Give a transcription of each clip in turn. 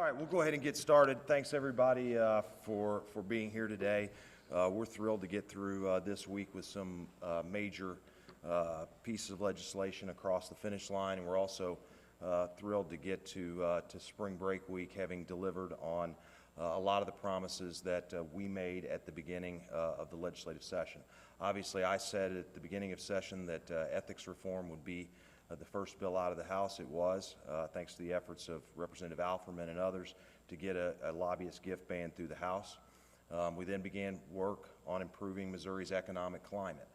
right, we'll go ahead and get started. Thanks everybody for being here today. We're thrilled to get through this week with some major pieces of legislation across the finish line, and we're also thrilled to get to spring break week, having delivered on a lot of the promises that we made at the beginning of the legislative session. Obviously, I said at the beginning of session that ethics reform would be the first bill out of the House. It was, thanks to the efforts of Representative Alferman and others, to get a lobbyist gift ban through the House. We then began work on improving Missouri's economic climate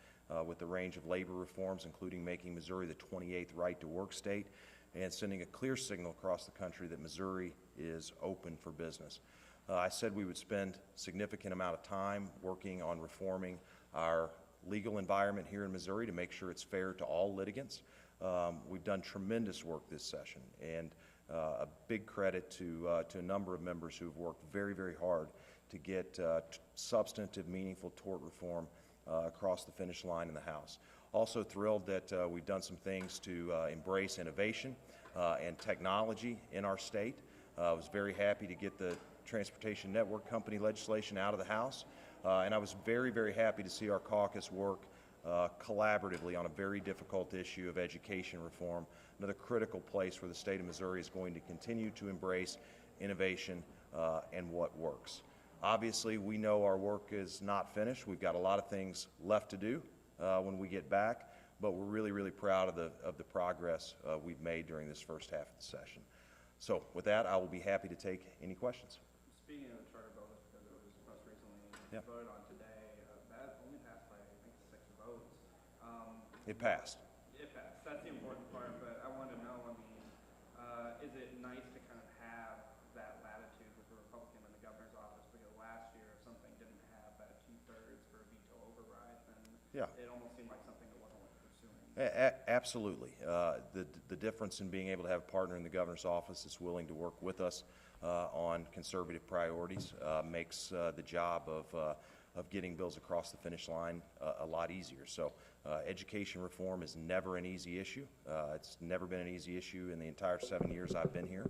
with a range of labor reforms, including making Missouri the 28th right-to-work state and sending a clear signal across the country that Missouri is open for business. I said we would spend a significant amount of time working on reforming our legal environment here in Missouri to make sure it's fair to all litigants. We've done tremendous work this session, and a big credit to a number of members who have worked very, very hard to get substantive, meaningful tort reform across the finish line in the House. Also thrilled that we've done some things to embrace innovation and technology in our state. I was very happy to get the Transportation Network Company legislation out of the House, and I was very, very happy to see our caucus work collaboratively on a very difficult issue of education reform, another critical place where the state of Missouri is going to continue to embrace innovation and what works. Obviously, we know our work is not finished. We've got a lot of things left to do when we get back, but we're really, really proud of the progress we've made during this first half of the session. So with that, I will be happy to take any questions. Speaking of the charter bill, just because it was most recently voted on today, that only passed by, I think, 6 votes. It passed. It passed. That's the important part, but I want to know, I mean, is it nice to kind of have that latitude with the Republican in the governor's office? Because last year, if something didn't have that 2/3 for a veto override, then it almost seemed like something that wasn't worth pursuing. Absolutely. The difference in being able to have a partner in the governor's office that's willing to work with us on conservative priorities makes the job of getting bills across the finish line a lot easier. So education reform is never an easy issue. It's never been an easy issue in the entire 7 years I've been here.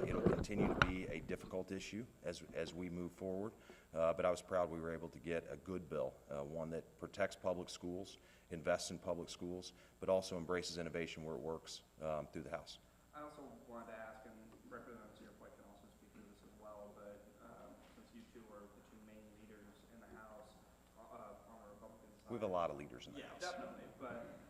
It'll continue to be a difficult issue as we move forward, but I was proud we were able to get a good bill, one that protects public schools, invests in public schools, but also embraces innovation where it works through the House. I also wanted to ask, and Representative Searfoot can also speak to this as well, but since you two are the two main leaders in the House on the Republican side. We have a lot of leaders in the House. Yeah, definitely, but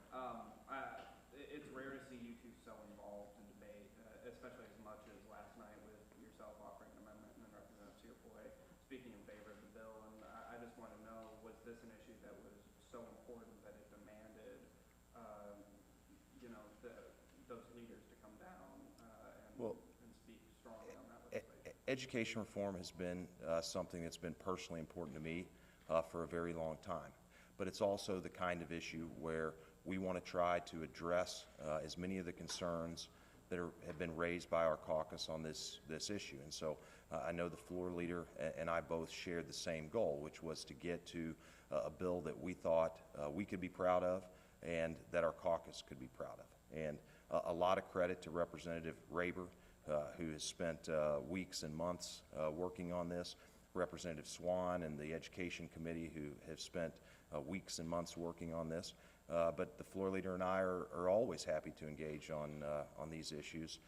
it's rare to see you two so involved in debate, especially as much as last night with yourself offering an amendment and then Representative Searfoot speaking in favor of the bill. And I just want to know, was this an issue that was so important that it demanded, those leaders to come down and speak strongly on that legislation? Education reform has been something that's been personally important to me for a very long time. But it's also the kind of issue where we want to try to address as many of the concerns that have been raised by our caucus on this issue. And so I know the floor leader and I both shared the same goal, which was to get to a bill that we thought we could be proud of and that our caucus could be proud of. And a lot of credit to Representative Raber, who has spent weeks and months working on this, Representative Swan and the Education Committee, who have spent weeks and months working on this. But the floor leader and I are always happy to engage on these issues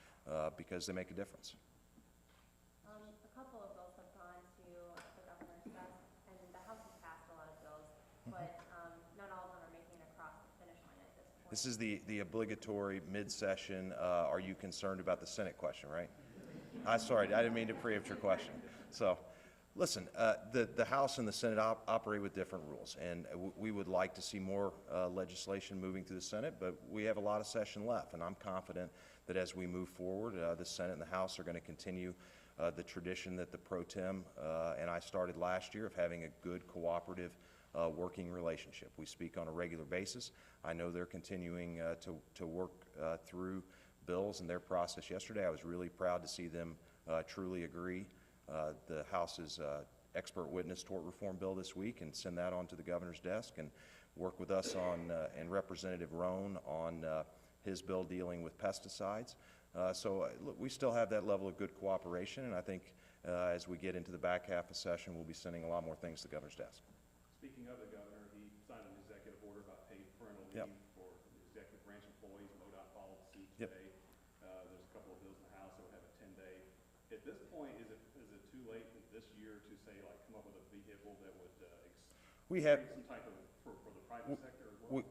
because they make a difference. A couple of bills have gone to the governor's desk, and the House has passed a lot of bills, but not all of them are making it across the finish line at this point. This is the obligatory mid-session, are you concerned about the Senate question, right? Sorry, I didn't mean to preempt your question. So, listen, the House and the Senate operate with different rules, and we would like to see more legislation moving through the Senate, but we have a lot of session left, and I'm confident that as we move forward, the Senate and the House are going to continue the tradition that the pro tem and I started last year of having a good cooperative working relationship. We speak on a regular basis. I know they're continuing to work through bills and their process yesterday. I was really proud to see them truly agree. The House's expert witness tort reform bill this week and send that on to the governor's desk and work with us on, and Representative Roan on his bill dealing with pesticides. Look, we still have that level of good cooperation, and I think as we get into the back half of session, we'll be sending a lot more things to the governor's desk. Speaking of the governor, he signed an executive order about paid parental Yep. leave for the executive branch employees. MoDOT followed suit Yep. today. There's a couple of bills in the House that would have a 10-day. At this point, is it too late this year to say, like, come up with a vehicle that would We have, create some type of, for the private sector as well?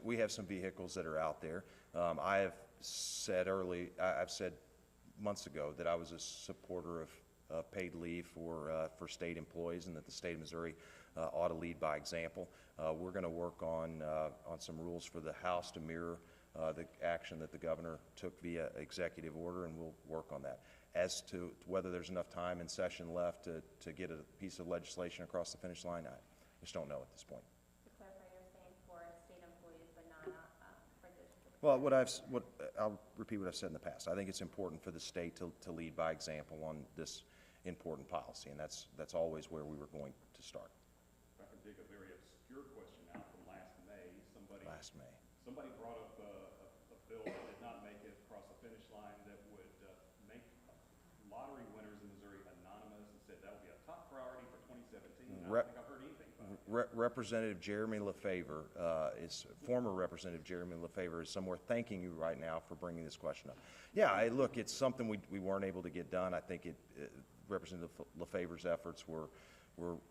we have some vehicles that are out there. I've said months ago that I was a supporter of paid leave for state employees, and that the state of Missouri ought to lead by example. We're going to work on some rules for the House to mirror the action that the governor took via executive order, and we'll work on that. As to whether there's enough time in session left to get a piece of legislation across the finish line, I just don't know at this point. To clarify, you're saying for state employees, but not for this? Well, I'll repeat what I've said in the past. I think it's important for the state to lead by example on this important policy, and that's always where we were going to start. If I can dig a very obscure question out from last May, Last May. somebody brought up a bill that did not make it across the finish line that would make lottery winners in Missouri anonymous, and said that would be a top priority for 2017. I don't think I've heard anything about it. Representative Jeremy LaFavor, former Representative Jeremy LaFavor is somewhere thanking you right now for bringing this question up. Yeah, look, it's something we weren't able to get done. I think Representative LaFavor's efforts were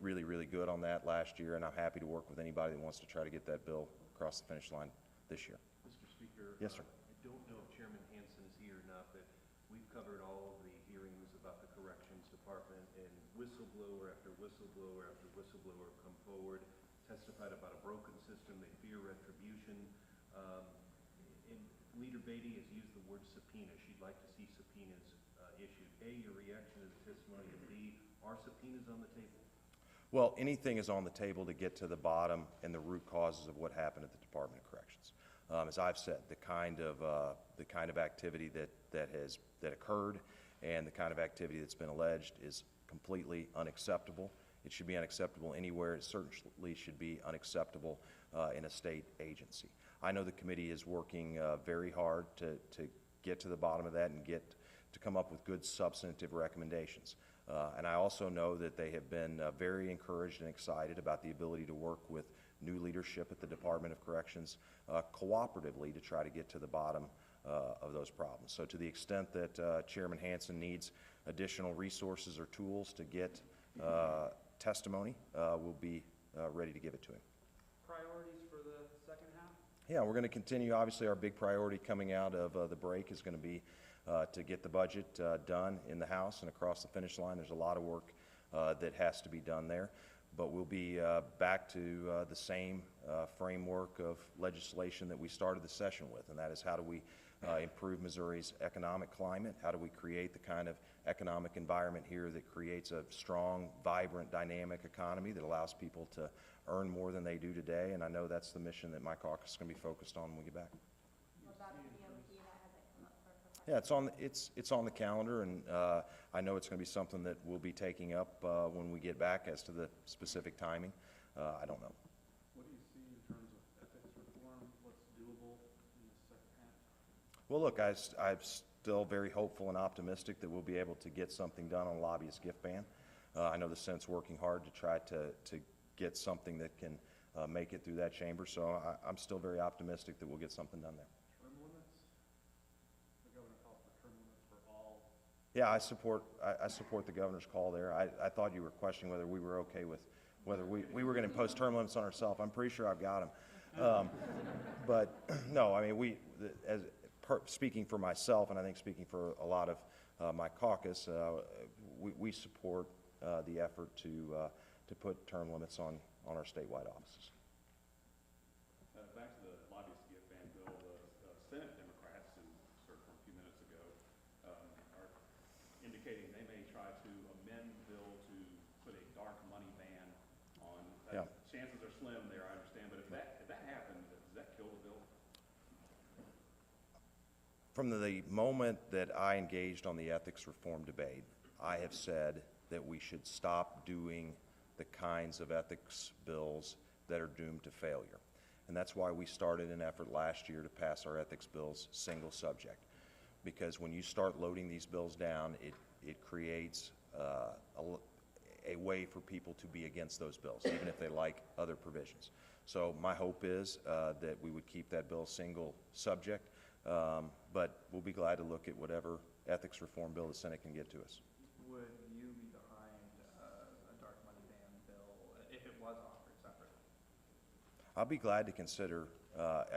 really, really good on that last year, and I'm happy to work with anybody that wants to try to get that bill across the finish line this year. Mr. Speaker. Yes, sir. I don't know if Chairman Hansen is here or not, but we've covered all of the hearings about the Corrections Department, and whistleblower after whistleblower after whistleblower come forward, testified about a broken system, they fear retribution. And Leader Beatty has used the word subpoena. She'd like to see subpoenas issued. A, your reaction to the testimony, and B, are subpoenas on the table? Well, anything is on the table to get to the bottom and the root causes of what happened at the Department of Corrections. As I've said, the kind of activity that occurred and the kind of activity that's been alleged is completely unacceptable. It should be unacceptable anywhere. It certainly should be unacceptable in a state agency. I know the committee is working very hard to get to the bottom of that and to come up with good substantive recommendations. And I also know that they have been very encouraged and excited about the ability to work with new leadership at the Department of Corrections cooperatively to try to get to the bottom of those problems. So to the extent that Chairman Hansen needs additional resources or tools to get testimony, we'll be ready to give it to him. Priorities for the second half? Yeah, we're going to continue. Obviously, our big priority coming out of the break is going to be to get the budget done in the House and across the finish line. There's a lot of work that has to be done there, but we'll be back to the same framework of legislation that we started the session with, and that is how do we improve Missouri's economic climate? How do we create the kind of economic environment here that creates a strong, vibrant, dynamic economy that allows people to earn more than they do today? And I know that's the mission that my caucus is going to be focused on when we get back. What about the DOT that hasn't come up for proposal? Yeah, it's on the calendar, and I know it's going to be something that we'll be taking up when we get back. As to the specific timing, I don't know. What do you see in terms of ethics reform? What's doable in the second half? Well, look, I'm still very hopeful and optimistic that we'll be able to get something done on lobbyist gift ban. I know the Senate's working hard to try to get something that can make it through that chamber, so I'm still very optimistic that we'll get something done there. Term limits? The governor called for term limits for all. Yeah, I support the governor's call there. I thought you were questioning whether we were okay with whether we were going to impose term limits on ourselves. I'm pretty sure I've got them. But no, I mean, speaking for myself, and I think speaking for a lot of my caucus, we support the effort to put term limits on our statewide offices. Back to the lobbyist gift ban bill, the Senate Democrats, who served for a few minutes ago, are indicating they may try to amend the bill to put a dark money ban on. Yeah. Chances are slim there, I understand, but if that happens, does that kill the bill? From the moment that I engaged on the ethics reform debate, I have said that we should stop doing the kinds of ethics bills that are doomed to failure. And that's why we started an effort last year to pass our ethics bills single subject. because when you start loading these bills down, it creates a way for people to be against those bills, even if they like other provisions. So my hope is that we would keep that bill single subject, but we'll be glad to look at whatever ethics reform bill the Senate can get to us. Would you be behind a dark money ban bill if it was offered separately? I'll be glad to consider,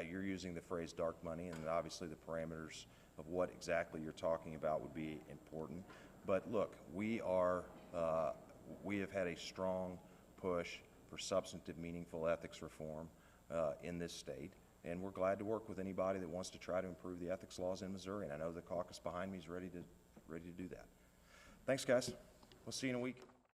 you're using the phrase dark money, and obviously the parameters of what exactly you're talking about would be important. But look, we have had a strong push for substantive, meaningful ethics reform in this state, and we're glad to work with anybody that wants to try to improve the ethics laws in Missouri, and I know the caucus behind me is ready to do that. Thanks, guys. We'll see you in a week.